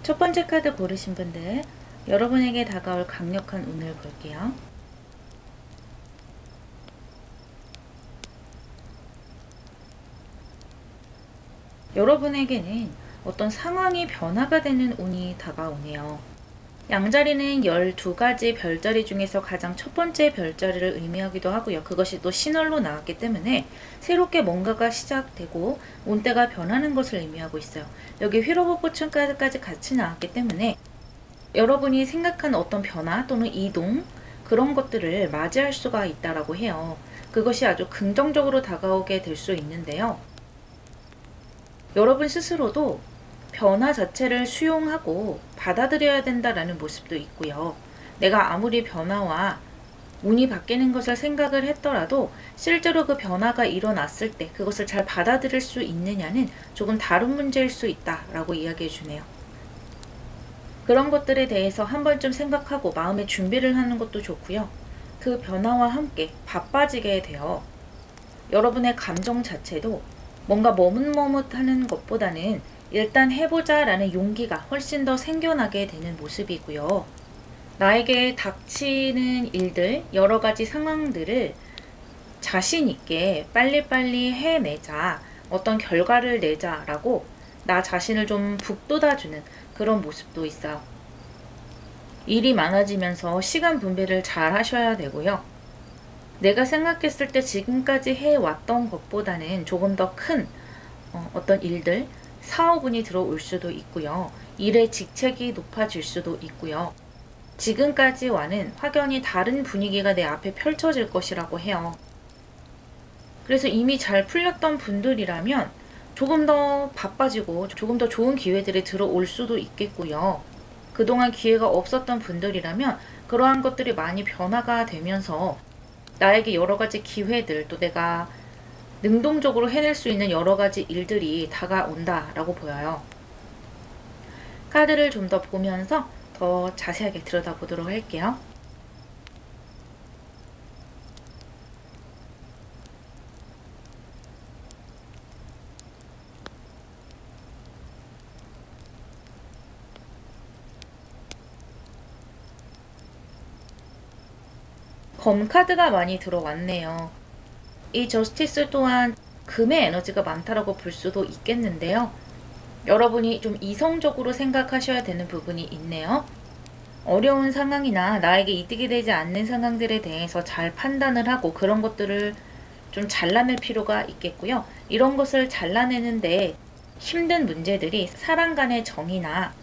첫 번째 카드 고르신 분들, 여러분에게 다가올 강력한 운을 볼게요. 여러분에게는 어떤 상황이 변화가 되는 운이 다가오네요. 양자리는 12가지 별자리 중에서 가장 첫 번째 별자리를 의미하기도 하고요. 그것이 또 신월로 나왔기 때문에 새롭게 뭔가가 시작되고 운때가 변하는 것을 의미하고 있어요. 여기 휘로복고춘까지 같이 나왔기 때문에 여러분이 생각한 어떤 변화 또는 이동, 그런 것들을 맞이할 수가 있다라고 해요. 그것이 아주 긍정적으로 다가오게 될 수 있는데요. 여러분 스스로도 변화 자체를 수용하고 받아들여야 된다라는 모습도 있고요. 내가 아무리 변화와 운이 바뀌는 것을 생각을 했더라도 실제로 그 변화가 일어났을 때 그것을 잘 받아들일 수 있느냐는 조금 다른 문제일 수 있다라고 이야기해 주네요. 그런 것들에 대해서 한 번쯤 생각하고 마음의 준비를 하는 것도 좋고요. 그 변화와 함께 바빠지게 되어 여러분의 감정 자체도 뭔가 머뭇머뭇하는 것보다는 일단 해보자 라는 용기가 훨씬 더 생겨나게 되는 모습이고요. 나에게 닥치는 일들, 여러 가지 상황들을 자신 있게 빨리빨리 해내자, 어떤 결과를 내자라고 나 자신을 좀 북돋아주는 그런 모습도 있어요. 일이 많아지면서 시간 분배를 잘 하셔야 되고요. 내가 생각했을 때 지금까지 해왔던 것보다는 조금 더 큰 어떤 일들, 사업운이 들어올 수도 있고요. 일의 직책이 높아질 수도 있고요. 지금까지와는 확연히 다른 분위기가 내 앞에 펼쳐질 것이라고 해요. 그래서 이미 잘 풀렸던 분들이라면 조금 더 바빠지고 조금 더 좋은 기회들이 들어올 수도 있겠고요. 그동안 기회가 없었던 분들이라면 그러한 것들이 많이 변화가 되면서 나에게 여러 가지 기회들, 또 내가 능동적으로 해낼 수 있는 여러 가지 일들이 다가온다라고 보여요. 카드를 좀 더 보면서 더 자세하게 들여다보도록 할게요. 검 카드가 많이 들어왔네요. 이 저스티스 또한 금의 에너지가 많다라고 볼 수도 있겠는데요. 여러분이 좀 이성적으로 생각하셔야 되는 부분이 있네요. 어려운 상황이나 나에게 이득이 되지 않는 상황들에 대해서 잘 판단을 하고 그런 것들을 좀 잘라낼 필요가 있겠고요. 이런 것을 잘라내는데 힘든 문제들이 사람 간의 정이나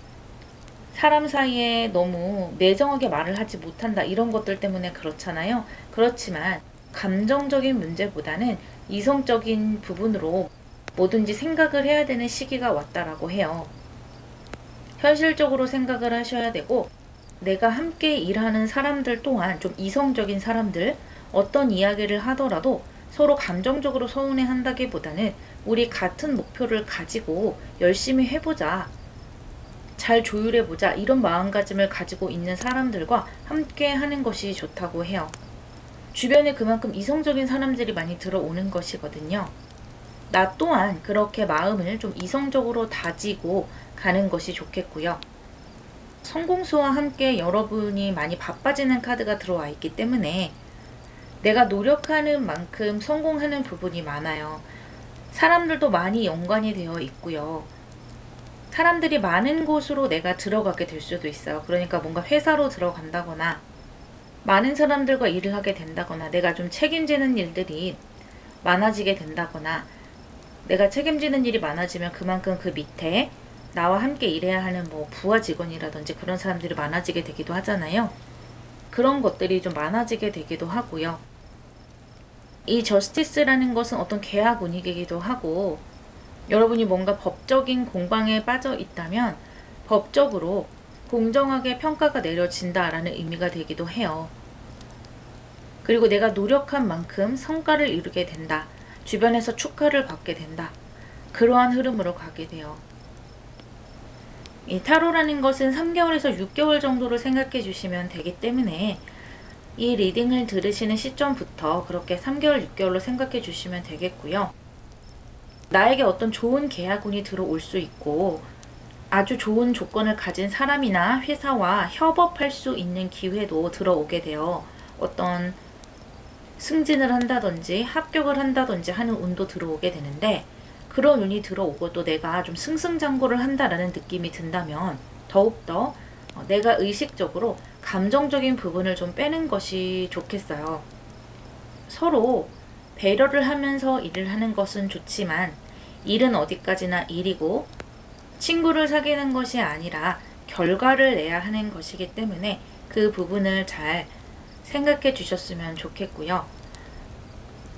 사람 사이에 너무 매정하게 말을 하지 못한다 이런 것들 때문에 그렇잖아요. 그렇지만 감정적인 문제보다는 이성적인 부분으로 뭐든지 생각을 해야 되는 시기가 왔다라고 해요. 현실적으로 생각을 하셔야 되고 내가 함께 일하는 사람들 또한 좀 이성적인 사람들, 어떤 이야기를 하더라도 서로 감정적으로 서운해 한다기보다는 우리 같은 목표를 가지고 열심히 해보자, 잘 조율해보자 이런 마음가짐을 가지고 있는 사람들과 함께 하는 것이 좋다고 해요. 주변에 그만큼 이성적인 사람들이 많이 들어오는 것이거든요. 나 또한 그렇게 마음을 좀 이성적으로 다지고 가는 것이 좋겠고요. 성공수와 함께 여러분이 많이 바빠지는 카드가 들어와 있기 때문에 내가 노력하는 만큼 성공하는 부분이 많아요. 사람들도 많이 연관이 되어 있고요. 사람들이 많은 곳으로 내가 들어가게 될 수도 있어요. 그러니까 뭔가 회사로 들어간다거나 많은 사람들과 일을 하게 된다거나 내가 좀 책임지는 일들이 많아지게 된다거나 내가 책임지는 일이 많아지면 그만큼 그 밑에 나와 함께 일해야 하는 뭐 부하 직원이라든지 그런 사람들이 많아지게 되기도 하잖아요. 그런 것들이 좀 많아지게 되기도 하고요. 이 저스티스라는 것은 어떤 계약 운이기도 하고 여러분이 뭔가 법적인 공방에 빠져 있다면 법적으로 공정하게 평가가 내려진다라는 의미가 되기도 해요. 그리고 내가 노력한 만큼 성과를 이루게 된다. 주변에서 축하를 받게 된다. 그러한 흐름으로 가게 돼요. 이 타로라는 것은 3개월에서 6개월 정도로 생각해 주시면 되기 때문에 이 리딩을 들으시는 시점부터 그렇게 3개월, 6개월로 생각해 주시면 되겠고요. 나에게 어떤 좋은 계약운이 들어올 수 있고 아주 좋은 조건을 가진 사람이나 회사와 협업할 수 있는 기회도 들어오게 돼요. 어떤 승진을 한다든지 합격을 한다든지 하는 운도 들어오게 되는데, 그런 운이 들어오고 또 내가 좀 승승장구를 한다라는 느낌이 든다면 더욱더 내가 의식적으로 감정적인 부분을 좀 빼는 것이 좋겠어요. 서로 배려를 하면서 일을 하는 것은 좋지만 일은 어디까지나 일이고 친구를 사귀는 것이 아니라 결과를 내야 하는 것이기 때문에 그 부분을 잘 생각해 주셨으면 좋겠고요.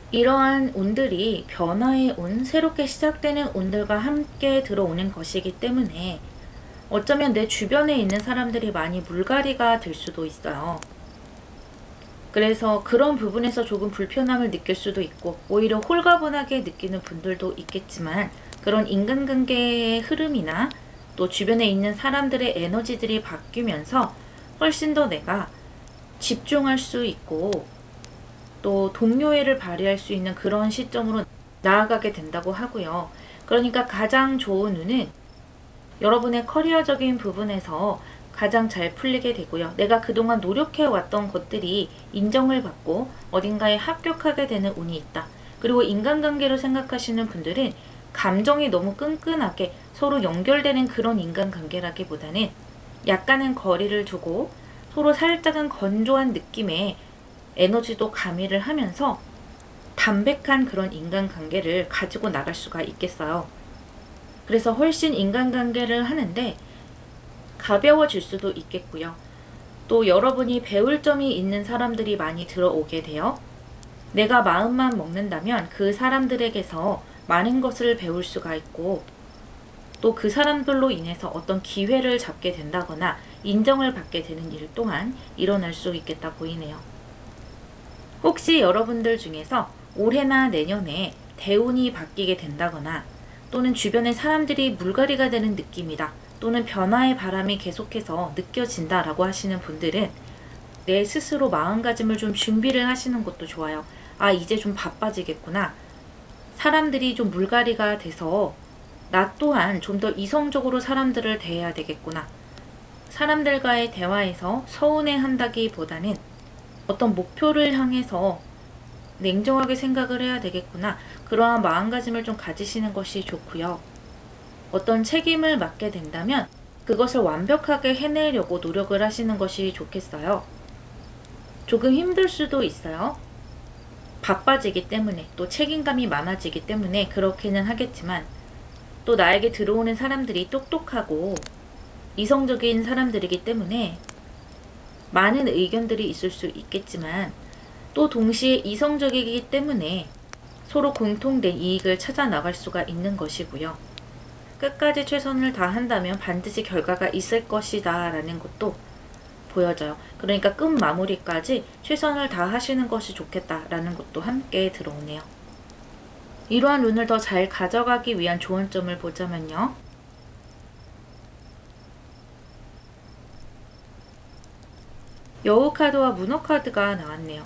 이러한 운들이 변화의 운, 새롭게 시작되는 운들과 함께 들어오는 것이기 때문에 어쩌면 내 주변에 있는 사람들이 많이 물갈이가 될 수도 있어요. 그래서 그런 부분에서 조금 불편함을 느낄 수도 있고 오히려 홀가분하게 느끼는 분들도 있겠지만, 그런 인간관계의 흐름이나 또 주변에 있는 사람들의 에너지들이 바뀌면서 훨씬 더 내가 집중할 수 있고 또 동료애를 발휘할 수 있는 그런 시점으로 나아가게 된다고 하고요. 그러니까 가장 좋은 운은 여러분의 커리어적인 부분에서 가장 잘 풀리게 되고요. 내가 그동안 노력해왔던 것들이 인정을 받고 어딘가에 합격하게 되는 운이 있다. 그리고 인간관계로 생각하시는 분들은 감정이 너무 끈끈하게 서로 연결되는 그런 인간관계라기보다는 약간은 거리를 두고 서로 살짝은 건조한 느낌의 에너지도 가미를 하면서 담백한 그런 인간관계를 가지고 나갈 수가 있겠어요. 그래서 훨씬 인간관계를 하는데 가벼워질 수도 있겠고요. 또 여러분이 배울 점이 있는 사람들이 많이 들어오게 돼요. 내가 마음만 먹는다면 그 사람들에게서 많은 것을 배울 수가 있고 또 그 사람들로 인해서 어떤 기회를 잡게 된다거나 인정을 받게 되는 일 또한 일어날 수 있겠다 보이네요. 혹시 여러분들 중에서 올해나 내년에 대운이 바뀌게 된다거나 또는 주변의 사람들이 물갈이가 되는 느낌이다, 또는 변화의 바람이 계속해서 느껴진다라고 하시는 분들은 내 스스로 마음가짐을 좀 준비를 하시는 것도 좋아요. 아, 이제 좀 바빠지겠구나. 사람들이 좀 물갈이가 돼서 나 또한 좀 더 이성적으로 사람들을 대해야 되겠구나. 사람들과의 대화에서 서운해한다기보다는 어떤 목표를 향해서 냉정하게 생각을 해야 되겠구나. 그러한 마음가짐을 좀 가지시는 것이 좋고요. 어떤 책임을 맡게 된다면 그것을 완벽하게 해내려고 노력을 하시는 것이 좋겠어요. 조금 힘들 수도 있어요. 바빠지기 때문에, 또 책임감이 많아지기 때문에 그렇게는 하겠지만, 또 나에게 들어오는 사람들이 똑똑하고 이성적인 사람들이기 때문에 많은 의견들이 있을 수 있겠지만, 또 동시에 이성적이기 때문에 서로 공통된 이익을 찾아 나갈 수가 있는 것이고요. 끝까지 최선을 다한다면 반드시 결과가 있을 것이다 라는 것도 보여져요. 그러니까 끝 마무리까지 최선을 다하시는 것이 좋겠다라는 것도 함께 들어오네요. 이러한 운을 더 잘 가져가기 위한 조언점을 보자면요. 여우 카드와 문어 카드가 나왔네요.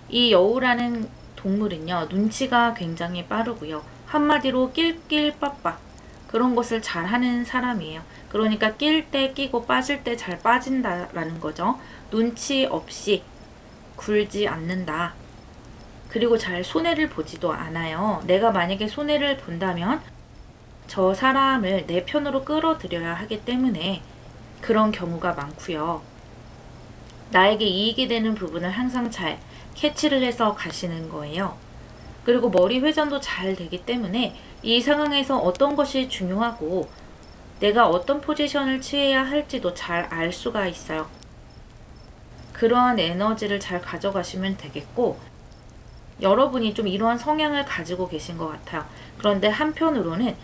이 여우라는 동물은요, 눈치가 굉장히 빠르고요. 한마디로 낄낄빠빠, 그런 것을 잘하는 사람이에요. 그러니까 낄 때 끼고 빠질 때 잘 빠진다라는 거죠. 눈치 없이 굴지 않는다. 그리고 잘 손해를 보지도 않아요. 내가 만약에 손해를 본다면 저 사람을 내 편으로 끌어들여야 하기 때문에 그런 경우가 많고요. 나에게 이익이 되는 부분을 항상 잘 캐치를 해서 가시는 거예요. 그리고 머리 회전도 잘 되기 때문에 이 상황에서 어떤 것이 중요하고 내가 어떤 포지션을 취해야 할지도 잘 알 수가 있어요. 그러한 에너지를 잘 가져가시면 되겠고, 여러분이 좀 이러한 성향을 가지고 계신 것 같아요. 그런데 한편으로는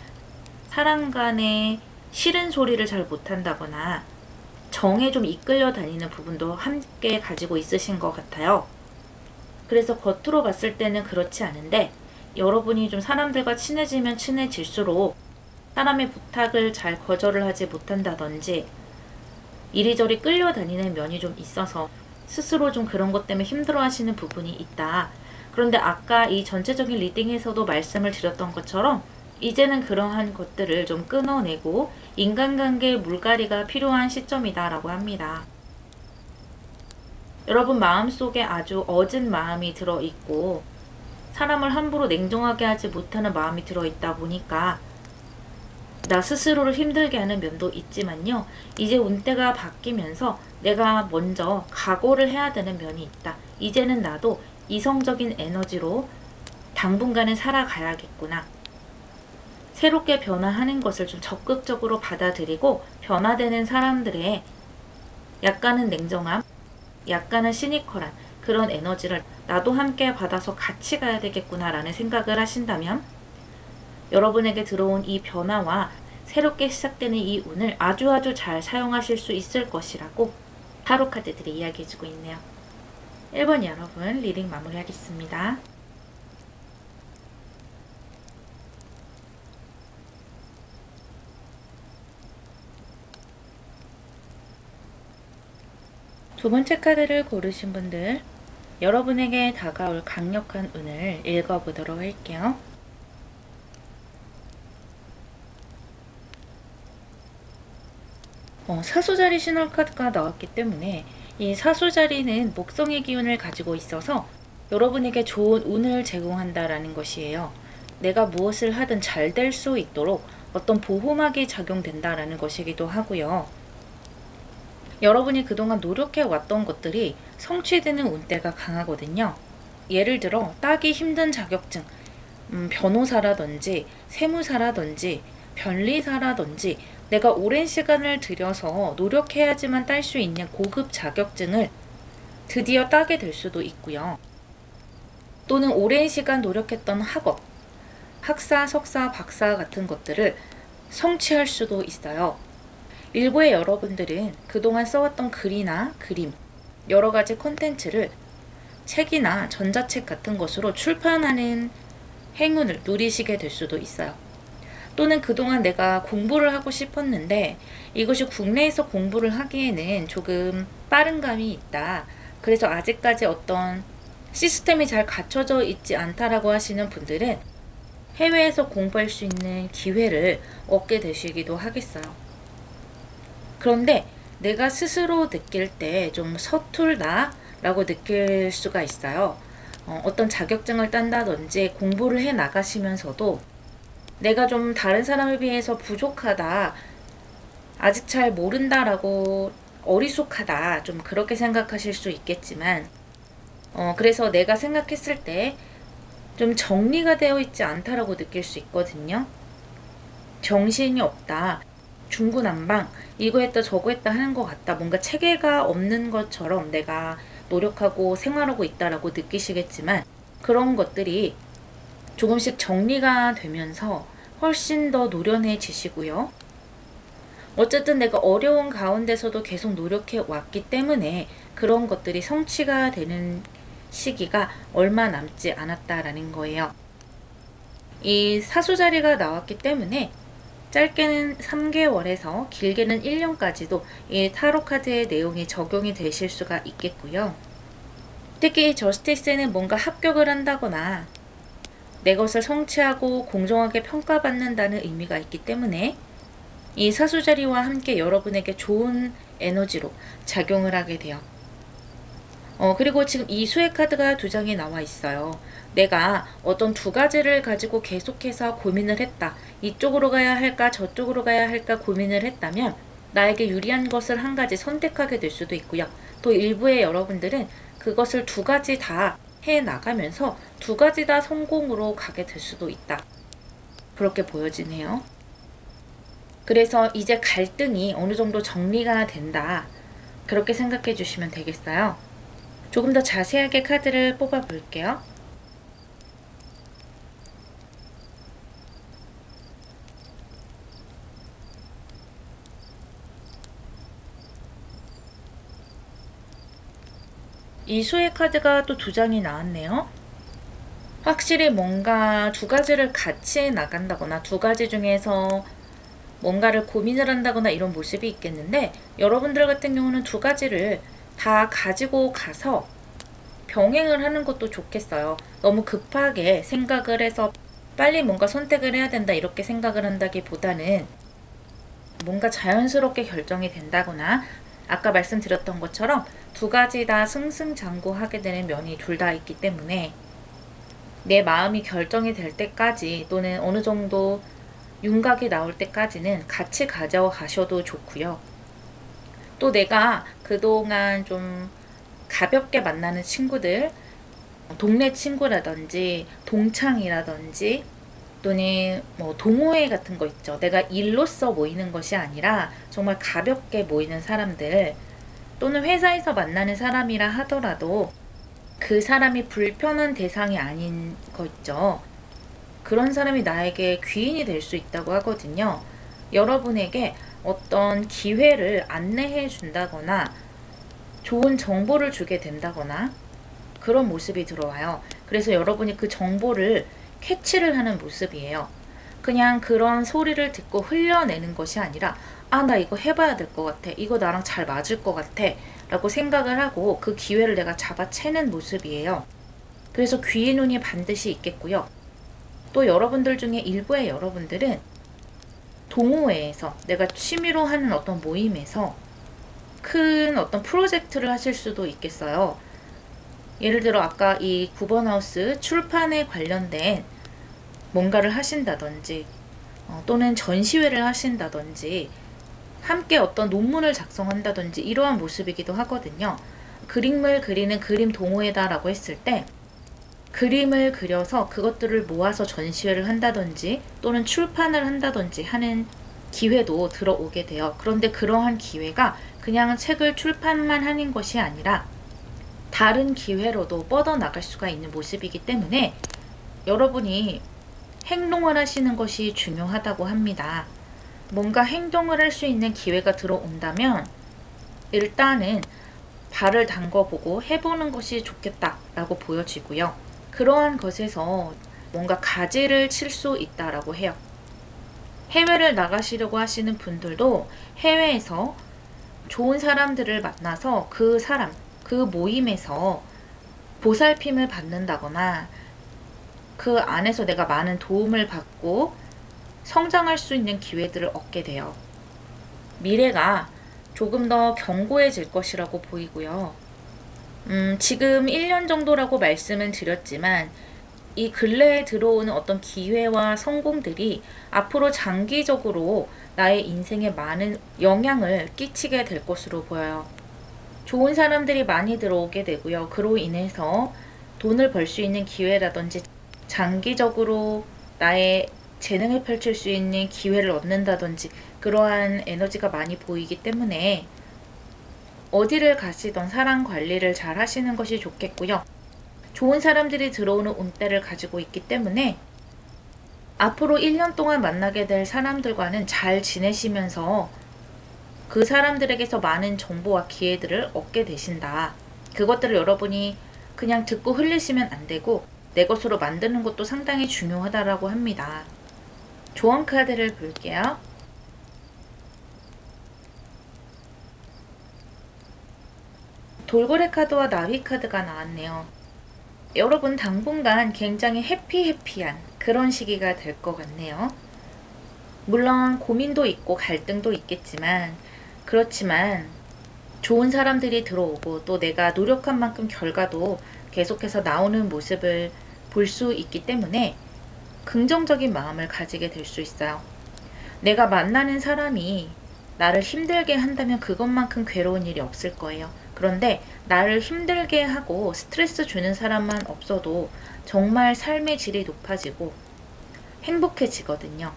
사람 간의 싫은 소리를 잘 못한다거나 정에 좀 이끌려 다니는 부분도 함께 가지고 있으신 것 같아요. 그래서 겉으로 봤을 때는 그렇지 않은데, 여러분이 좀 사람들과 친해지면 친해질수록 사람의 부탁을 잘 거절을 하지 못한다든지 이리저리 끌려다니는 면이 좀 있어서 스스로 좀 그런 것 때문에 힘들어 하시는 부분이 있다. 그런데 아까 이 전체적인 리딩에서도 말씀을 드렸던 것처럼 이제는 그러한 것들을 좀 끊어내고 인간관계의 물갈이가 필요한 시점이다라고 합니다. 여러분 마음속에 아주 어진 마음이 들어있고 사람을 함부로 냉정하게 하지 못하는 마음이 들어있다 보니까 나 스스로를 힘들게 하는 면도 있지만요. 이제 운때가 바뀌면서 내가 먼저 각오를 해야 되는 면이 있다. 이제는 나도 이성적인 에너지로 당분간은 살아가야겠구나. 새롭게 변화하는 것을 좀 적극적으로 받아들이고 변화되는 사람들의 약간은 냉정함, 약간은 시니컬한 그런 에너지를 나도 함께 받아서 같이 가야 되겠구나라는 생각을 하신다면 여러분에게 들어온 이 변화와 새롭게 시작되는 이 운을 아주 잘 사용하실 수 있을 것이라고 타로 카드들이 이야기해주고 있네요. 1번 여러분 리딩 마무리하겠습니다. 두 번째 카드를 고르신 분들, 여러분에게 다가올 강력한 운을 읽어보도록 할게요. 사수자리 신월 카드가 나왔기 때문에 이 사수자리는 목성의 기운을 가지고 있어서 여러분에게 좋은 운을 제공한다라는 것이에요. 내가 무엇을 하든 잘 될 수 있도록 어떤 보호막이 작용된다라는 것이기도 하고요. 여러분이 그동안 노력해 왔던 것들이 성취되는 운때가 강하거든요. 예를 들어 따기 힘든 자격증, 변호사라든지 세무사라든지 변리사라든지 내가 오랜 시간을 들여서 노력해야지만 딸 수 있는 고급 자격증을 드디어 따게 될 수도 있고요. 또는 오랜 시간 노력했던 학업, 학사, 석사, 박사 같은 것들을 성취할 수도 있어요. 일부의 여러분들은 그동안 써왔던 글이나 그림, 여러 가지 콘텐츠를 책이나 전자책 같은 것으로 출판하는 행운을 누리시게 될 수도 있어요. 또는 그동안 내가 공부를 하고 싶었는데 이것이 국내에서 공부를 하기에는 조금 빠른 감이 있다. 그래서 아직까지 어떤 시스템이 잘 갖춰져 있지 않다라고 하시는 분들은 해외에서 공부할 수 있는 기회를 얻게 되시기도 하겠어요. 그런데 내가 스스로 느낄 때 좀 서툴다 라고 느낄 수가 있어요. 어떤 자격증을 딴다든지 공부를 해 나가시면서도 내가 좀 다른 사람에 비해서 부족하다, 아직 잘 모른다라고 어리숙하다, 좀 그렇게 생각하실 수 있겠지만 그래서 내가 생각했을 때 좀 정리가 되어 있지 않다라고 느낄 수 있거든요. 정신이 없다. 중구난방 이거 했다 저거 했다 하는 것 같다. 뭔가 체계가 없는 것처럼 내가 노력하고 생활하고 있다라고 느끼시겠지만 그런 것들이 조금씩 정리가 되면서 훨씬 더 노련해지시고요. 어쨌든 내가 어려운 가운데서도 계속 노력해 왔기 때문에 그런 것들이 성취가 되는 시기가 얼마 남지 않았다라는 거예요. 이 사수자리가 나왔기 때문에 짧게는 3개월에서 길게는 1년까지도 이 타로 카드의 내용이 적용이 되실 수가 있겠고요. 특히 저스티스는 뭔가 합격을 한다거나 내 것을 성취하고 공정하게 평가받는다는 의미가 있기 때문에 이 사수자리와 함께 여러분에게 좋은 에너지로 작용을 하게 돼요. 그리고 지금 이 수의 카드가 2장이 나와 있어요. 내가 어떤 두 가지를 가지고 계속해서 고민을 했다. 이쪽으로 가야 할까 저쪽으로 가야 할까 고민을 했다면 나에게 유리한 것을 한 가지 선택하게 될 수도 있고요. 또 일부의 여러분들은 그것을 2가지 다 해나가면서 2가지 다 성공으로 가게 될 수도 있다. 그렇게 보여지네요. 그래서 이제 갈등이 어느 정도 정리가 된다. 그렇게 생각해 주시면 되겠어요. 조금 더 자세하게 카드를 뽑아 볼게요. 이 수의 카드가 또 2장이 나왔네요. 확실히 뭔가 2가지를 같이 나간다거나 2가지 중에서 뭔가를 고민을 한다거나 이런 모습이 있겠는데 여러분들 같은 경우는 2가지를 다 가지고 가서 병행을 하는 것도 좋겠어요. 너무 급하게 생각을 해서 빨리 뭔가 선택을 해야 된다 이렇게 생각을 한다기보다는 뭔가 자연스럽게 결정이 된다거나 아까 말씀드렸던 것처럼 두 가지 다 승승장구하게 되는 면이 둘 다 있기 때문에 내 마음이 결정이 될 때까지 또는 어느 정도 윤곽이 나올 때까지는 같이 가져가셔도 좋고요. 또 내가 그동안 좀 가볍게 만나는 친구들, 동네 친구라든지 동창이라든지 또는 뭐 동호회 같은 거 있죠. 내가 일로서 모이는 것이 아니라 정말 가볍게 모이는 사람들 또는 회사에서 만나는 사람이라 하더라도 그 사람이 불편한 대상이 아닌 거 있죠. 그런 사람이 나에게 귀인이 될 수 있다고 하거든요. 여러분에게 어떤 기회를 안내해 준다거나 좋은 정보를 주게 된다거나 그런 모습이 들어와요. 그래서 여러분이 그 정보를 캐치를 하는 모습이에요. 그냥 그런 소리를 듣고 흘려내는 것이 아니라 아, 나 이거 해봐야 될 것 같아. 이거 나랑 잘 맞을 것 같아. 라고 생각을 하고 그 기회를 내가 잡아채는 모습이에요. 그래서 귀의 눈이 반드시 있겠고요. 또 여러분들 중에 일부의 여러분들은 동호회에서 내가 취미로 하는 어떤 모임에서 큰 어떤 프로젝트를 하실 수도 있겠어요. 예를 들어 아까 이 9번 하우스 출판에 관련된 뭔가를 하신다든지 또는 전시회를 하신다든지 함께 어떤 논문을 작성한다든지 이러한 모습이기도 하거든요. 그림을 그리는 그림 동호회다라고 했을 때 그림을 그려서 그것들을 모아서 전시회를 한다든지 또는 출판을 한다든지 하는 기회도 들어오게 돼요. 그런데 그러한 기회가 그냥 책을 출판만 하는 것이 아니라 다른 기회로도 뻗어나갈 수가 있는 모습이기 때문에 여러분이 행동을 하시는 것이 중요하다고 합니다. 뭔가 행동을 할 수 있는 기회가 들어온다면 일단은 발을 담궈보고 해보는 것이 좋겠다라고 보여지고요. 그러한 것에서 뭔가 가지를 칠 수 있다라고 해요. 해외를 나가시려고 하시는 분들도 해외에서 좋은 사람들을 만나서 그 사람, 그 모임에서 보살핌을 받는다거나 그 안에서 내가 많은 도움을 받고 성장할 수 있는 기회들을 얻게 돼요. 미래가 조금 더 견고해질 것이라고 보이고요. 지금 1년 정도라고 말씀은 드렸지만 이 근래에 들어오는 어떤 기회와 성공들이 앞으로 장기적으로 나의 인생에 많은 영향을 끼치게 될 것으로 보여요. 좋은 사람들이 많이 들어오게 되고요. 그로 인해서 돈을 벌 수 있는 기회라든지 장기적으로 나의 재능을 펼칠 수 있는 기회를 얻는다든지 그러한 에너지가 많이 보이기 때문에 어디를 가시던 사람 관리를 잘 하시는 것이 좋겠고요. 좋은 사람들이 들어오는 운대를 가지고 있기 때문에 앞으로 1년 동안 만나게 될 사람들과는 잘 지내시면서 그 사람들에게서 많은 정보와 기회들을 얻게 되신다. 그것들을 여러분이 그냥 듣고 흘리시면 안 되고 내 것으로 만드는 것도 상당히 중요하다라고 합니다. 조언 카드를 볼게요. 돌고래 카드와 나비 카드가 나왔네요. 여러분 당분간 굉장히 해피해피한 그런 시기가 될 것 같네요. 물론 고민도 있고 갈등도 있겠지만 그렇지만 좋은 사람들이 들어오고 또 내가 노력한 만큼 결과도 계속해서 나오는 모습을 볼 수 있기 때문에 긍정적인 마음을 가지게 될 수 있어요. 내가 만나는 사람이 나를 힘들게 한다면 그것만큼 괴로운 일이 없을 거예요. 그런데 나를 힘들게 하고 스트레스 주는 사람만 없어도 정말 삶의 질이 높아지고 행복해지거든요.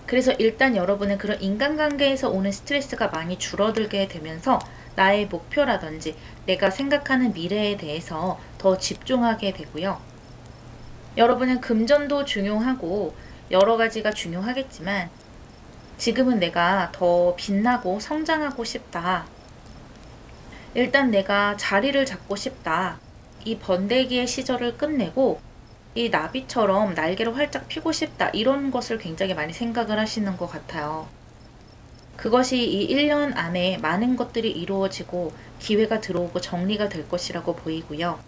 그래서 일단 여러분은 그런 인간관계에서 오는 스트레스가 많이 줄어들게 되면서 나의 목표라든지 내가 생각하는 미래에 대해서 더 집중하게 되고요. 여러분은 금전도 중요하고 여러 가지가 중요하겠지만 지금은 내가 더 빛나고 성장하고 싶다. 일단 내가 자리를 잡고 싶다. 이 번데기의 시절을 끝내고 이 나비처럼 날개를 활짝 펴고 싶다. 이런 것을 굉장히 많이 생각을 하시는 것 같아요. 그것이 이 1년 안에 많은 것들이 이루어지고 기회가 들어오고 정리가 될 것이라고 보이고요.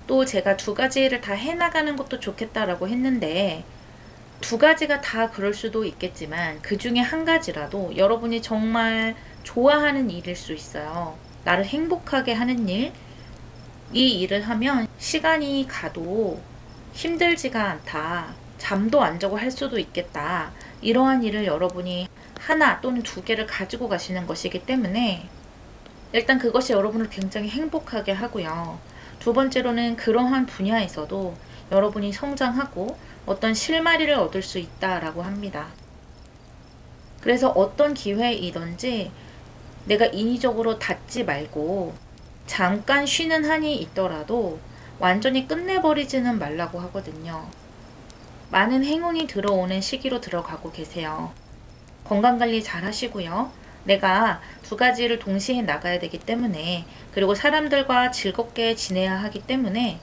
또 제가 두 가지를 다 해나가는 것도 좋겠다라고 했는데, 두 가지가 다 그럴 수도 있겠지만 그 중에 한 가지라도 여러분이 정말 좋아하는 일일 수 있어요. 나를 행복하게 하는 일, 이 일을 하면 시간이 가도 힘들지가 않다. 잠도 안 자고 할 수도 있겠다. 이러한 일을 여러분이 하나 또는 두 개를 가지고 가시는 것이기 때문에 일단 그것이 여러분을 굉장히 행복하게 하고요. 두 번째로는 그러한 분야에서도 여러분이 성장하고 어떤 실마리를 얻을 수 있다라고 합니다. 그래서 어떤 기회이든지 내가 인위적으로 닫지 말고 잠깐 쉬는 한이 있더라도 완전히 끝내버리지는 말라고 하거든요. 많은 행운이 들어오는 시기로 들어가고 계세요. 건강관리 잘 하시고요. 내가 두 가지를 동시에 나가야 되기 때문에, 그리고 사람들과 즐겁게 지내야 하기 때문에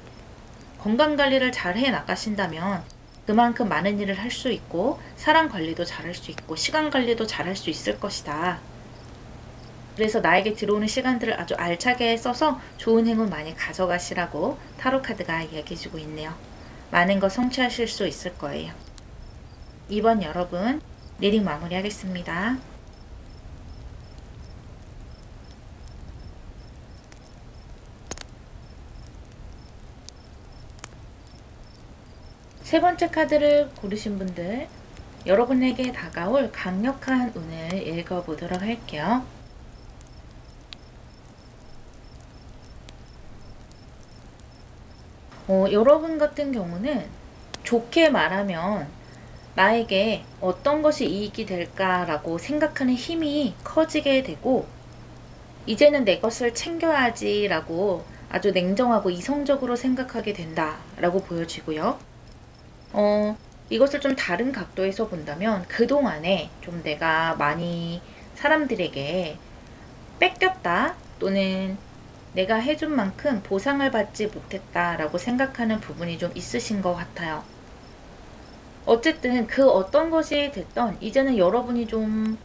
건강관리를 잘 해 나가신다면 그만큼 많은 일을 할 수 있고 사람 관리도 잘 할 수 있고 시간 관리도 잘 할 수 있을 것이다. 그래서 나에게 들어오는 시간들을 아주 알차게 써서 좋은 행운 많이 가져가시라고 타로 카드가 이야기해주고 있네요. 많은 거 성취하실 수 있을 거예요. 이번 여러분 리딩 마무리하겠습니다. 세 번째 카드를 고르신 분들, 여러분에게 다가올 강력한 운을 읽어보도록 할게요. 여러분 같은 경우는 좋게 말하면 나에게 어떤 것이 이익이 될까라고 생각하는 힘이 커지게 되고, 이제는 내 것을 챙겨야지라고 아주 냉정하고 이성적으로 생각하게 된다라고 보여지고요. 이것을 좀 다른 각도에서 본다면 그동안에 좀 내가 많이 사람들에게 뺏겼다 또는 내가 해준 만큼 보상을 받지 못했다라고 생각하는 부분이 좀 있으신 것 같아요. 어쨌든 그 어떤 것이 됐던 이제는 여러분이 좀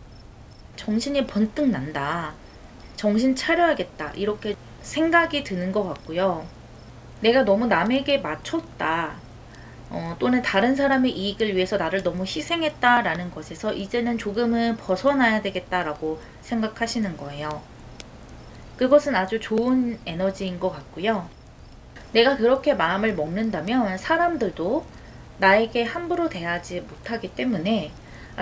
정신이 번뜩 난다. 정신 차려야겠다. 이렇게 생각이 드는 것 같고요. 내가 너무 남에게 맞췄다. 또는 다른 사람의 이익을 위해서 나를 너무 희생했다라는 것에서 이제는 조금은 벗어나야 되겠다라고 생각하시는 거예요. 그것은 아주 좋은 에너지인 것 같고요. 내가 그렇게 마음을 먹는다면 사람들도 나에게 함부로 대하지 못하기 때문에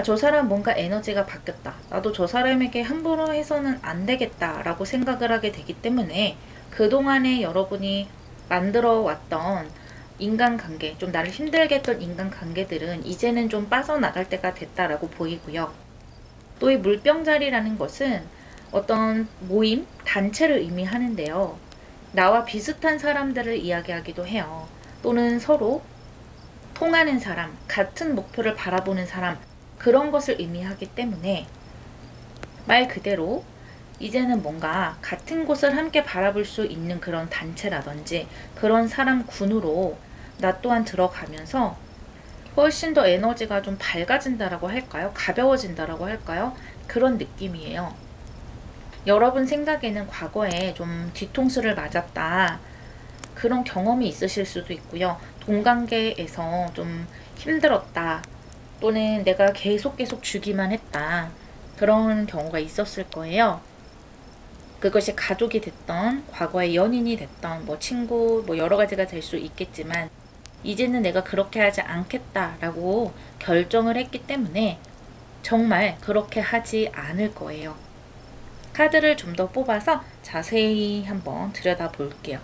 저 사람 뭔가 에너지가 바뀌었다. 나도 저 사람에게 함부로 해서는 안 되겠다라고 생각을 하게 되기 때문에 그동안에 여러분이 만들어 왔던 인간관계, 좀 나를 힘들게 했던 인간관계들은 이제는 좀 빠져나갈 때가 됐다라고 보이고요. 또 이 물병자리라는 것은 어떤 모임, 단체를 의미하는데요. 나와 비슷한 사람들을 이야기하기도 해요. 또는 서로 통하는 사람, 같은 목표를 바라보는 사람, 그런 것을 의미하기 때문에 말 그대로 이제는 뭔가 같은 곳을 함께 바라볼 수 있는 그런 단체라든지 그런 사람 군으로 나 또한 들어가면서 훨씬 더 에너지가 좀 밝아진다라고 할까요? 가벼워진다라고 할까요? 그런 느낌이에요. 여러분 생각에는 과거에 좀 뒤통수를 맞았다. 그런 경험이 있으실 수도 있고요. 동관계에서 좀 힘들었다. 또는 내가 계속 주기만 했다. 그런 경우가 있었을 거예요. 그것이 가족이 됐던, 과거의 연인이 됐던, 뭐 친구, 뭐 여러 가지가 될 수 있겠지만 이제는 내가 그렇게 하지 않겠다라고 결정을 했기 때문에 정말 그렇게 하지 않을 거예요. 카드를 좀 더 뽑아서 자세히 한번 들여다 볼게요.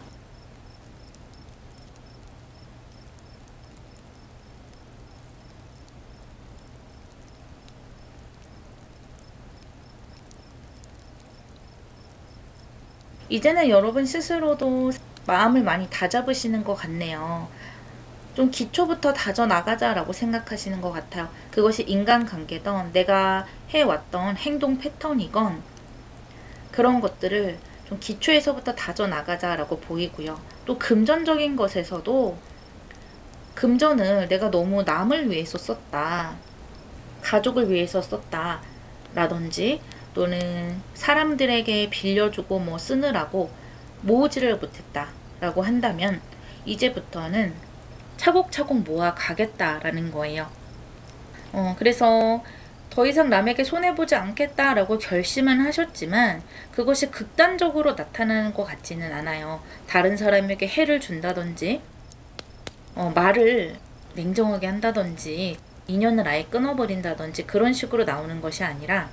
이제는 여러분 스스로도 마음을 많이 다잡으시는 것 같네요. 좀 기초부터 다져나가자라고 생각하시는 것 같아요. 그것이 인간관계든 내가 해왔던 행동 패턴이건 그런 것들을 좀 기초에서부터 다져나가자라고 보이고요. 또 금전적인 것에서도 금전을 내가 너무 남을 위해서 썼다. 가족을 위해서 썼다. 라든지 또는 사람들에게 빌려주고 뭐 쓰느라고 모으지를 못했다 라고 한다면 이제부터는 차곡차곡 모아 가겠다라는 거예요. 그래서 더 이상 남에게 손해보지 않겠다라고 결심은 하셨지만 그것이 극단적으로 나타나는 것 같지는 않아요. 다른 사람에게 해를 준다든지 말을 냉정하게 한다든지 인연을 아예 끊어버린다든지 그런 식으로 나오는 것이 아니라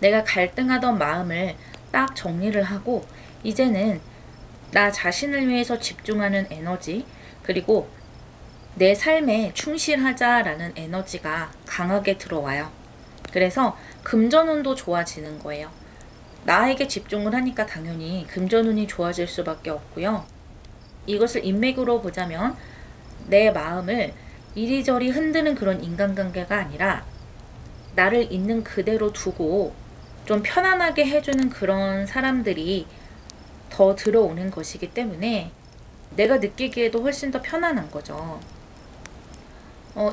내가 갈등하던 마음을 딱 정리를 하고 이제는 나 자신을 위해서 집중하는 에너지 그리고 내 삶에 충실하자라는 에너지가 강하게 들어와요. 그래서 금전운도 좋아지는 거예요. 나에게 집중을 하니까 당연히 금전운이 좋아질 수밖에 없고요. 이것을 인맥으로 보자면 내 마음을 이리저리 흔드는 그런 인간관계가 아니라 나를 있는 그대로 두고 좀 편안하게 해주는 그런 사람들이 더 들어오는 것이기 때문에 내가 느끼기에도 훨씬 더 편안한 거죠.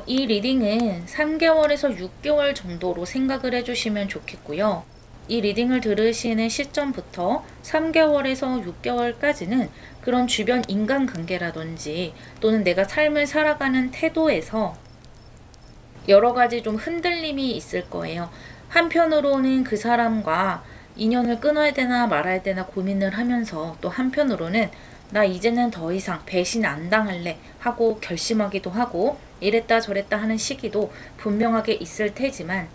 이 리딩은 3개월에서 6개월 정도로 생각을 해주시면 좋겠고요. 이 리딩을 들으시는 시점부터 3개월에서 6개월까지는 그런 주변 인간관계라든지 또는 내가 삶을 살아가는 태도에서 여러 가지 좀 흔들림이 있을 거예요. 한편으로는 그 사람과 인연을 끊어야 되나 말아야 되나 고민을 하면서 또 한편으로는 나 이제는 더 이상 배신 안 당할래 하고 결심하기도 하고 이랬다 저랬다 하는 시기도 분명하게 있을 테지만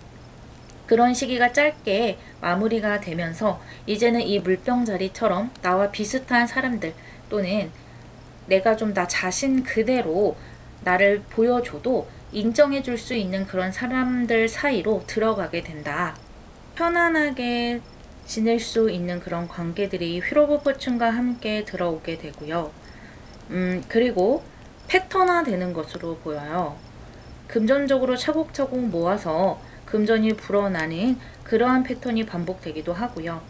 그런 시기가 짧게 마무리가 되면서 이제는 이 물병자리처럼 나와 비슷한 사람들 또는 내가 좀 나 자신 그대로 나를 보여줘도 인정해 줄 수 있는 그런 사람들 사이로 들어가게 된다. 편안하게 지낼 수 있는 그런 관계들이 휘로보포춘과 함께 들어오게 되고요. 그리고 패턴화 되는 것으로 보여요. 금전적으로 차곡차곡 모아서 금전이 불어나는 그러한 패턴이 반복되기도 하고요.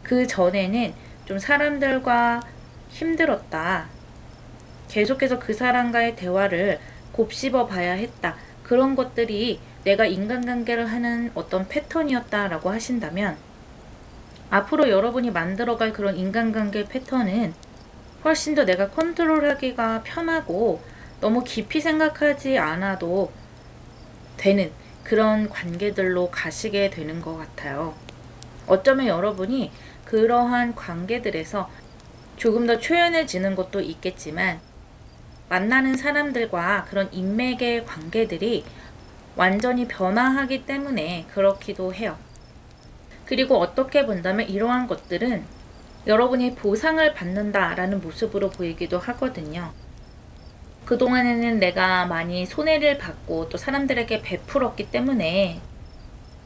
그 전에는 좀 사람들과 힘들었다. 계속해서 그 사람과의 대화를 곱씹어 봐야 했다. 그런 것들이 내가 인간관계를 하는 어떤 패턴이었다라고 하신다면 앞으로 여러분이 만들어갈 그런 인간관계 패턴은 훨씬 더 내가 컨트롤하기가 편하고 너무 깊이 생각하지 않아도 되는 그런 관계들로 가시게 되는 것 같아요. 어쩌면 여러분이 그러한 관계들에서 조금 더 초연해지는 것도 있겠지만 만나는 사람들과 그런 인맥의 관계들이 완전히 변화하기 때문에 그렇기도 해요. 그리고 어떻게 본다면 이러한 것들은 여러분이 보상을 받는다라는 모습으로 보이기도 하거든요. 그동안에는 내가 많이 손해를 받고 또 사람들에게 베풀었기 때문에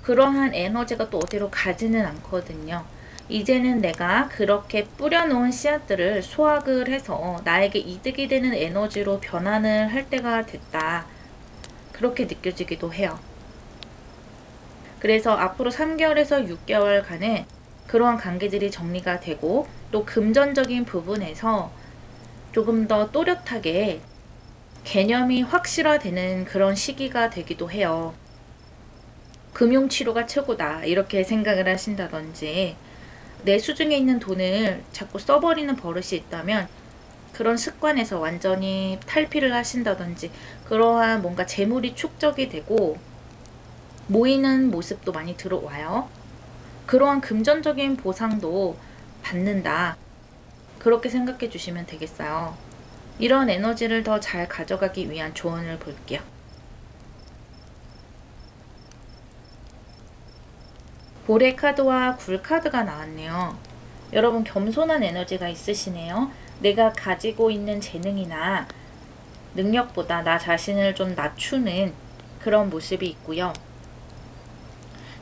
그러한 에너지가 또 어디로 가지는 않거든요. 이제는 내가 그렇게 뿌려놓은 씨앗들을 수확을 해서 나에게 이득이 되는 에너지로 변환을 할 때가 됐다. 그렇게 느껴지기도 해요. 그래서 앞으로 3개월에서 6개월간은 그러한 관계들이 정리가 되고 또 금전적인 부분에서 조금 더 또렷하게 개념이 확실화되는 그런 시기가 되기도 해요. 금융치료가 최고다 이렇게 생각을 하신다든지 내 수중에 있는 돈을 자꾸 써버리는 버릇이 있다면 그런 습관에서 완전히 탈피를 하신다든지 그러한 뭔가 재물이 축적이 되고 모이는 모습도 많이 들어와요. 그러한 금전적인 보상도 받는다. 그렇게 생각해 주시면 되겠어요. 이런 에너지를 더 잘 가져가기 위한 조언을 볼게요. 고래 카드와 굴 카드가 나왔네요. 여러분 겸손한 에너지가 있으시네요. 내가 가지고 있는 재능이나 능력보다 나 자신을 좀 낮추는 그런 모습이 있고요.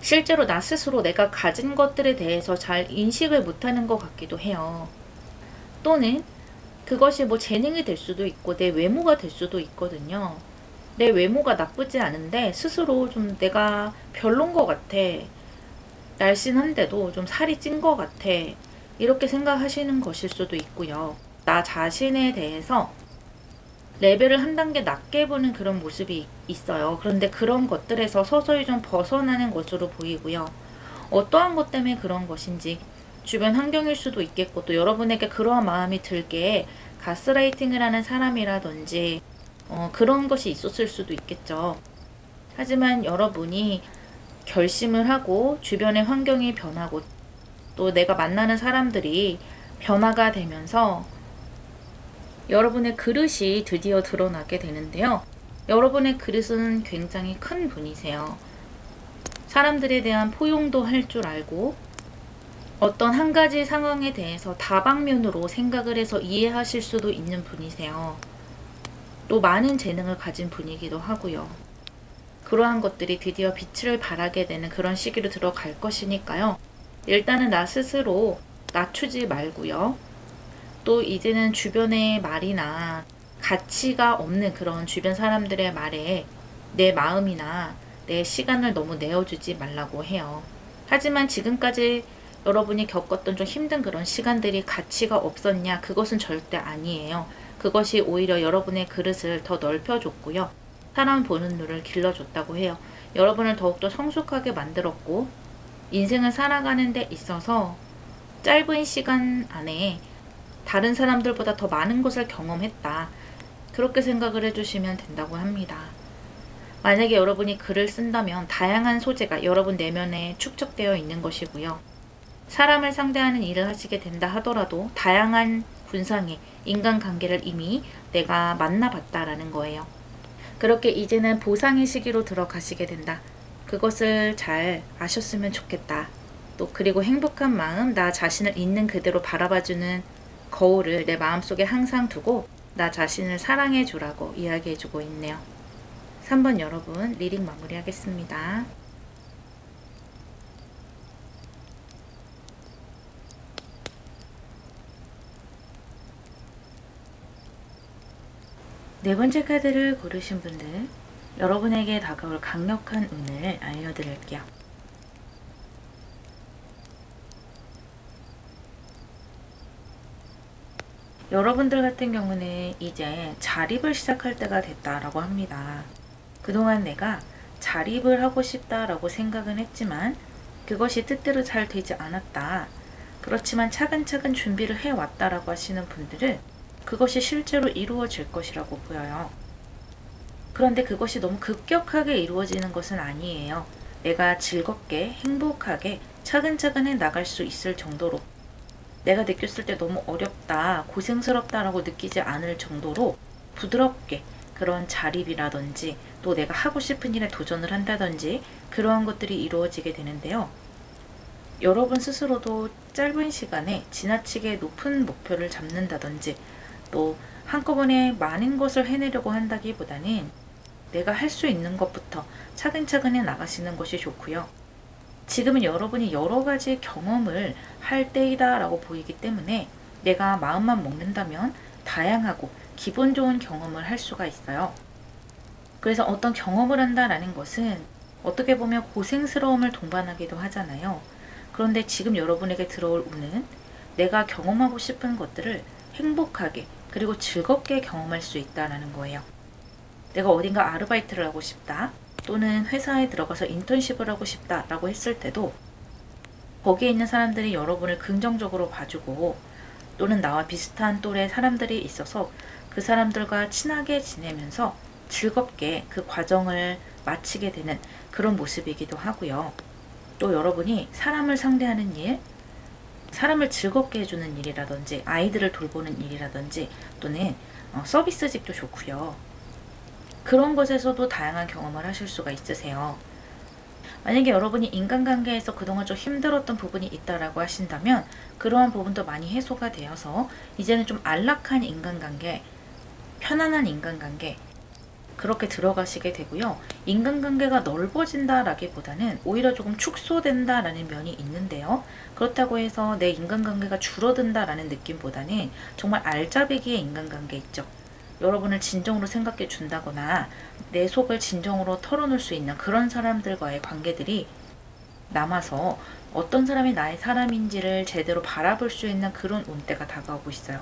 실제로 나 스스로 내가 가진 것들에 대해서 잘 인식을 못하는 것 같기도 해요. 또는 그것이 뭐 재능이 될 수도 있고 내 외모가 될 수도 있거든요. 내 외모가 나쁘지 않은데 스스로 좀 내가 별론 것 같아. 날씬한데도 좀 살이 찐 것 같아. 이렇게 생각하시는 것일 수도 있고요. 나 자신에 대해서 레벨을 한 단계 낮게 보는 그런 모습이 있어요. 그런데 그런 것들에서 서서히 좀 벗어나는 것으로 보이고요. 어떠한 것 때문에 그런 것인지 주변 환경일 수도 있겠고 또 여러분에게 그러한 마음이 들게 가스라이팅을 하는 사람이라든지 그런 것이 있었을 수도 있겠죠. 하지만 여러분이 결심을 하고 주변의 환경이 변하고 또 내가 만나는 사람들이 변화가 되면서 여러분의 그릇이 드디어 드러나게 되는데요. 여러분의 그릇은 굉장히 큰 분이세요. 사람들에 대한 포용도 할 줄 알고 어떤 한 가지 상황에 대해서 다방면으로 생각을 해서 이해하실 수도 있는 분이세요. 또 많은 재능을 가진 분이기도 하고요. 그러한 것들이 드디어 빛을 발하게 되는 그런 시기로 들어갈 것이니까요. 일단은 나 스스로 낮추지 말고요. 또 이제는 주변의 말이나 가치가 없는 그런 주변 사람들의 말에 내 마음이나 내 시간을 너무 내어주지 말라고 해요. 하지만 지금까지 여러분이 겪었던 좀 힘든 그런 시간들이 가치가 없었냐? 그것은 절대 아니에요. 그것이 오히려 여러분의 그릇을 더 넓혀줬고요. 사람 보는 눈을 길러줬다고 해요. 여러분을 더욱더 성숙하게 만들었고 인생을 살아가는 데 있어서 짧은 시간 안에 다른 사람들보다 더 많은 것을 경험했다. 그렇게 생각을 해주시면 된다고 합니다. 만약에 여러분이 글을 쓴다면 다양한 소재가 여러분 내면에 축적되어 있는 것이고요. 사람을 상대하는 일을 하시게 된다 하더라도 다양한 군상의 인간관계를 이미 내가 만나봤다라는 거예요. 그렇게 이제는 보상의 시기로 들어가시게 된다. 그것을 잘 아셨으면 좋겠다. 또 그리고 행복한 마음, 나 자신을 있는 그대로 바라봐주는 거울을 내 마음속에 항상 두고 나 자신을 사랑해 주라고 이야기해 주고 있네요. 3번 여러분 리딩 마무리하겠습니다. 네 번째 카드를 고르신 분들, 여러분에게 다가올 강력한 운을 알려드릴게요. 여러분들 같은 경우는 이제 자립을 시작할 때가 됐다라고 합니다. 그동안 내가 자립을 하고 싶다라고 생각은 했지만 그것이 뜻대로 잘 되지 않았다. 그렇지만 차근차근 준비를 해왔다라고 하시는 분들은 그것이 실제로 이루어질 것이라고 보여요. 그런데 그것이 너무 급격하게 이루어지는 것은 아니에요. 내가 즐겁게 행복하게 차근차근 해 나갈 수 있을 정도로 내가 느꼈을 때 너무 어렵다, 고생스럽다라고 느끼지 않을 정도로 부드럽게 그런 자립이라든지 또 내가 하고 싶은 일에 도전을 한다든지 그러한 것들이 이루어지게 되는데요. 여러분 스스로도 짧은 시간에 지나치게 높은 목표를 잡는다든지 또 한꺼번에 많은 것을 해내려고 한다기보다는 내가 할 수 있는 것부터 차근차근 해 나가시는 것이 좋고요. 지금은 여러분이 여러 가지 경험을 할 때이다 라고 보이기 때문에 내가 마음만 먹는다면 다양하고 기분 좋은 경험을 할 수가 있어요. 그래서 어떤 경험을 한다라는 것은 어떻게 보면 고생스러움을 동반하기도 하잖아요. 그런데 지금 여러분에게 들어올 운은 내가 경험하고 싶은 것들을 행복하게 그리고 즐겁게 경험할 수 있다는 거예요. 내가 어딘가 아르바이트를 하고 싶다 또는 회사에 들어가서 인턴십을 하고 싶다라고 했을 때도 거기에 있는 사람들이 여러분을 긍정적으로 봐주고 또는 나와 비슷한 또래 사람들이 있어서 그 사람들과 친하게 지내면서 즐겁게 그 과정을 마치게 되는 그런 모습이기도 하고요. 또 여러분이 사람을 상대하는 일, 사람을 즐겁게 해주는 일이라든지 아이들을 돌보는 일이라든지 또는 서비스직도 좋고요. 그런 것에서도 다양한 경험을 하실 수가 있으세요. 만약에 여러분이 인간관계에서 그동안 좀 힘들었던 부분이 있다라고 하신다면 그러한 부분도 많이 해소가 되어서 이제는 좀 안락한 인간관계, 편안한 인간관계 그렇게 들어가시게 되고요. 인간관계가 넓어진다라기보다는 오히려 조금 축소된다라는 면이 있는데요. 그렇다고 해서 내 인간관계가 줄어든다라는 느낌보다는 정말 알짜배기의 인간관계 있죠. 여러분을 진정으로 생각해 준다거나 내 속을 진정으로 털어놓을 수 있는 그런 사람들과의 관계들이 남아서 어떤 사람이 나의 사람인지를 제대로 바라볼 수 있는 그런 운때가 다가오고 있어요.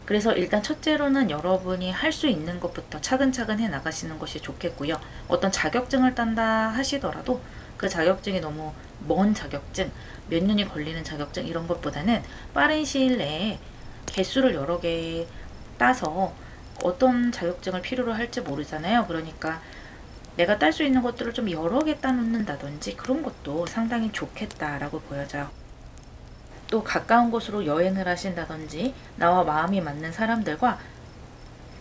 그래서 일단 첫째로는 여러분이 할 수 있는 것부터 차근차근 해 나가시는 것이 좋겠고요. 어떤 자격증을 딴다 하시더라도 그 자격증이 너무 먼 자격증, 몇 년이 걸리는 자격증 이런 것보다는 빠른 시일 내에 개수를 여러 개 따서 어떤 자격증을 필요로 할지 모르잖아요. 그러니까 내가 딸 수 있는 것들을 좀 여러 개 따놓는다든지 그런 것도 상당히 좋겠다라고 보여져요. 또 가까운 곳으로 여행을 하신다든지 나와 마음이 맞는 사람들과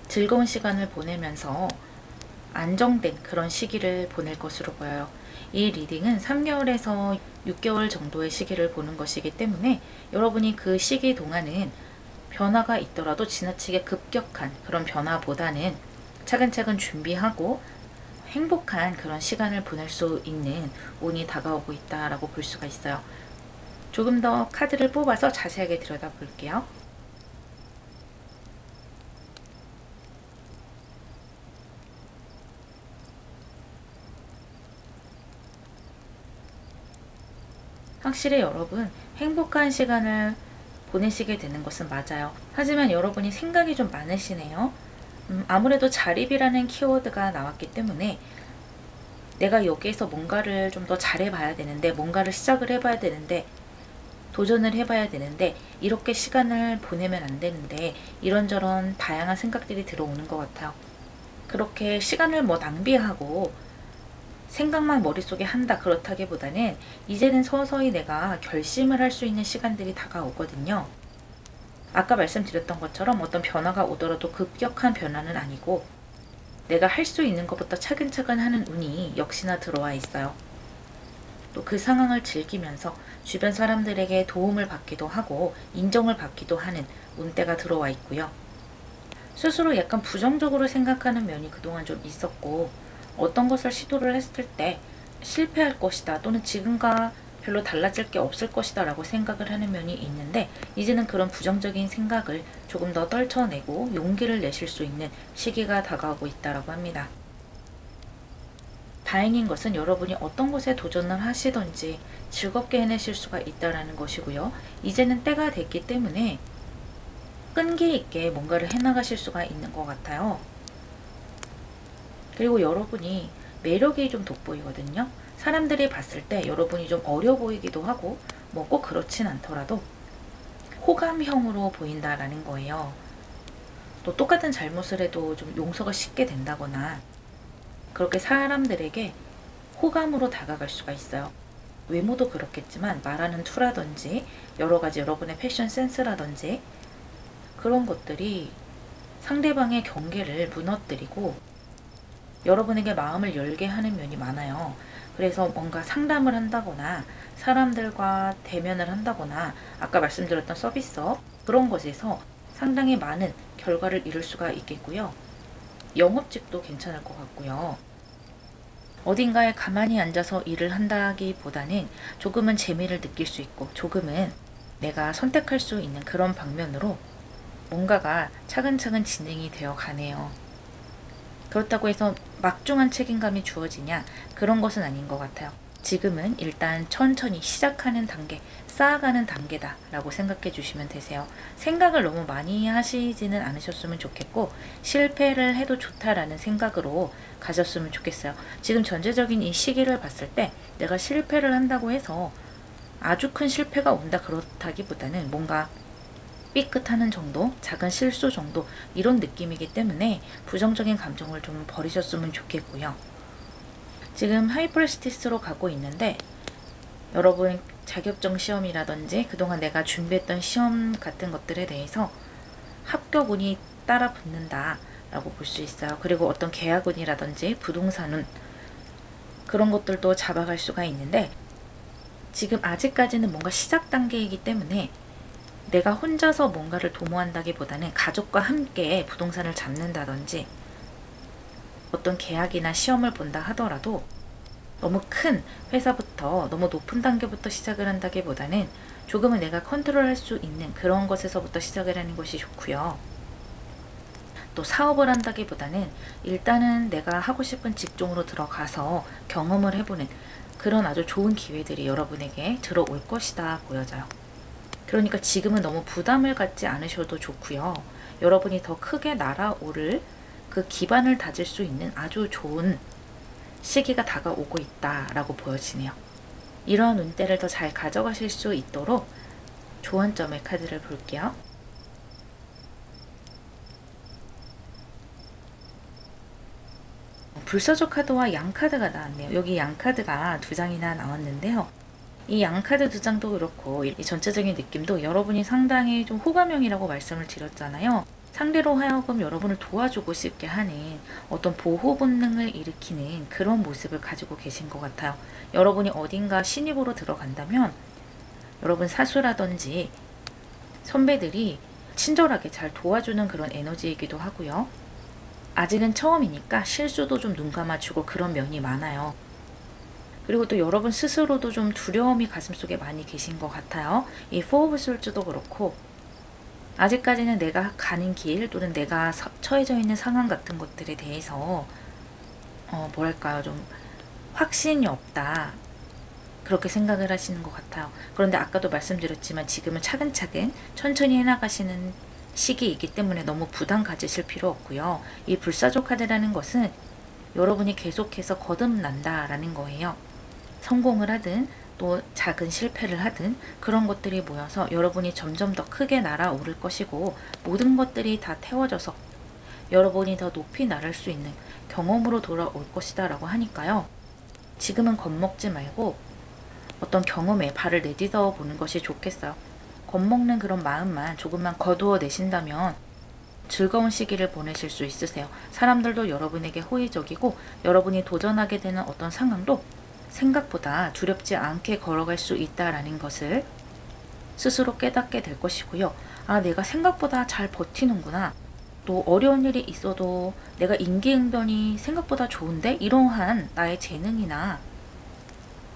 즐거운 시간을 보내면서 안정된 그런 시기를 보낼 것으로 보여요. 이 리딩은 3개월에서 6개월 정도의 시기를 보는 것이기 때문에 여러분이 그 시기 동안은 변화가 있더라도 지나치게 급격한 그런 변화보다는 차근차근 준비하고 행복한 그런 시간을 보낼 수 있는 운이 다가오고 있다라고 볼 수가 있어요. 조금 더 카드를 뽑아서 자세하게 들여다볼게요. 확실히 여러분 행복한 시간을 보내시게 되는 것은 맞아요. 하지만 여러분이 생각이 좀 많으시네요. 아무래도 자립이라는 키워드가 나왔기 때문에 내가 여기에서 뭔가를 좀 더 잘해봐야 되는데, 뭔가를 시작을 해봐야 되는데, 도전을 해봐야 되는데, 이렇게 시간을 보내면 안 되는데, 이런저런 다양한 생각들이 들어오는 것 같아요. 그렇게 시간을 낭비하고 생각만 머릿속에 한다 그렇다기보다는 이제는 서서히 내가 결심을 할 수 있는 시간들이 다가오거든요. 아까 말씀드렸던 것처럼 어떤 변화가 오더라도 급격한 변화는 아니고 내가 할 수 있는 것부터 차근차근 하는 운이 역시나 들어와 있어요. 또 그 상황을 즐기면서 주변 사람들에게 도움을 받기도 하고 인정을 받기도 하는 운대가 들어와 있고요. 스스로 약간 부정적으로 생각하는 면이 그동안 좀 있었고 어떤 것을 시도를 했을 때 실패할 것이다 또는 지금과 별로 달라질 게 없을 것이다 라고 생각을 하는 면이 있는데 이제는 그런 부정적인 생각을 조금 더 떨쳐내고 용기를 내실 수 있는 시기가 다가오고 있다고 합니다. 다행인 것은 여러분이 어떤 것에 도전을 하시던지 즐겁게 해내실 수가 있다는 것이고요. 이제는 때가 됐기 때문에 끈기 있게 뭔가를 해나가실 수가 있는 것 같아요. 그리고 여러분이 매력이 좀 돋보이거든요. 사람들이 봤을 때 여러분이 좀 어려 보이기도 하고 뭐 꼭 그렇진 않더라도 호감형으로 보인다라는 거예요. 또 똑같은 잘못을 해도 좀 용서가 쉽게 된다거나 그렇게 사람들에게 호감으로 다가갈 수가 있어요. 외모도 그렇겠지만 말하는 투라든지 여러 가지 여러분의 패션 센스라든지 그런 것들이 상대방의 경계를 무너뜨리고 여러분에게 마음을 열게 하는 면이 많아요. 그래서 뭔가 상담을 한다거나 사람들과 대면을 한다거나 아까 말씀드렸던 서비스업 그런 것에서 상당히 많은 결과를 이룰 수가 있겠고요. 영업직도 괜찮을 것 같고요. 어딘가에 가만히 앉아서 일을 한다기보다는 조금은 재미를 느낄 수 있고 조금은 내가 선택할 수 있는 그런 방면으로 뭔가가 차근차근 진행이 되어 가네요. 그렇다고 해서 막중한 책임감이 주어지냐? 그런 것은 아닌 것 같아요. 지금은 일단 천천히 시작하는 단계, 쌓아가는 단계다 라고 생각해 주시면 되세요. 생각을 너무 많이 하시지는 않으셨으면 좋겠고 실패를 해도 좋다라는 생각으로 가졌으면 좋겠어요. 지금 전체적인 이 시기를 봤을 때 내가 실패를 한다고 해서 아주 큰 실패가 온다 그렇다기보다는 뭔가 삐끗하는 정도, 작은 실수 정도 이런 느낌이기 때문에 부정적인 감정을 좀 버리셨으면 좋겠고요. 지금 하이퍼스티스로 가고 있는데 여러분 자격증 시험이라든지 그동안 내가 준비했던 시험 같은 것들에 대해서 합격운이 따라 붙는다 라고 볼 수 있어요. 그리고 어떤 계약운이라든지 부동산운 그런 것들도 잡아갈 수가 있는데 지금 아직까지는 뭔가 시작 단계이기 때문에 내가 혼자서 뭔가를 도모한다기보다는 가족과 함께 부동산을 잡는다든지 어떤 계약이나 시험을 본다 하더라도 너무 큰 회사부터 너무 높은 단계부터 시작을 한다기보다는 조금은 내가 컨트롤할 수 있는 그런 것에서부터 시작을 하는 것이 좋고요. 또 사업을 한다기보다는 일단은 내가 하고 싶은 직종으로 들어가서 경험을 해보는 그런 아주 좋은 기회들이 여러분에게 들어올 것이다 보여져요. 그러니까 지금은 너무 부담을 갖지 않으셔도 좋고요. 여러분이 더 크게 날아오를 그 기반을 다질 수 있는 아주 좋은 시기가 다가오고 있다라고 보여지네요. 이러한 운대를 더 잘 가져가실 수 있도록 조언점의 카드를 볼게요. 불사조 카드와 양 카드가 나왔네요. 여기 양 카드가 두 장이나 나왔는데요. 이 양 카드 두 장도 그렇고 이 전체적인 느낌도 여러분이 상당히 좀 호감형이라고 말씀을 드렸잖아요. 상대로 하여금 여러분을 도와주고 싶게 하는 어떤 보호 본능을 일으키는 그런 모습을 가지고 계신 것 같아요. 여러분이 어딘가 신입으로 들어간다면 여러분 사수라든지 선배들이 친절하게 잘 도와주는 그런 에너지이기도 하고요. 아직은 처음이니까 실수도 좀 눈 감아주고 그런 면이 많아요. 그리고 또 여러분 스스로도 좀 두려움이 가슴속에 많이 계신 것 같아요. 이 포 오브 솔즈도 그렇고 아직까지는 내가 가는 길 또는 내가 처해져 있는 상황 같은 것들에 대해서 뭐랄까요, 좀 확신이 없다, 그렇게 생각을 하시는 것 같아요. 그런데 아까도 말씀드렸지만 지금은 차근차근 천천히 해나가시는 시기이기 때문에 너무 부담 가지실 필요 없고요. 이 불사조 카드라는 것은 여러분이 계속해서 거듭난다라는 거예요. 성공을 하든 또 작은 실패를 하든 그런 것들이 모여서 여러분이 점점 더 크게 날아오를 것이고 모든 것들이 다 태워져서 여러분이 더 높이 날을 수 있는 경험으로 돌아올 것이다 라고 하니까요. 지금은 겁먹지 말고 어떤 경험에 발을 내딛어 보는 것이 좋겠어요. 겁먹는 그런 마음만 조금만 거두어 내신다면 즐거운 시기를 보내실 수 있으세요. 사람들도 여러분에게 호의적이고 여러분이 도전하게 되는 어떤 상황도 생각보다 두렵지 않게 걸어갈 수 있다라는 것을 스스로 깨닫게 될 것이고요. 아, 내가 생각보다 잘 버티는구나. 또 어려운 일이 있어도 내가 임기응변이 생각보다 좋은데 이러한 나의 재능이나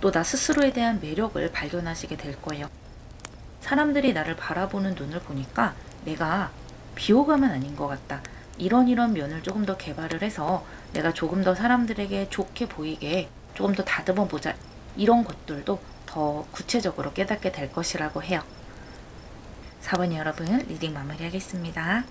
또 나 스스로에 대한 매력을 발견하시게 될 거예요. 사람들이 나를 바라보는 눈을 보니까 내가 비호감은 아닌 것 같다. 이런 면을 조금 더 개발을 해서 내가 조금 더 사람들에게 좋게 보이게 조금 더 다듬어 보자. 이런 것들도 더 구체적으로 깨닫게 될 것이라고 해요. 4번 여러분 리딩 마무리하겠습니다.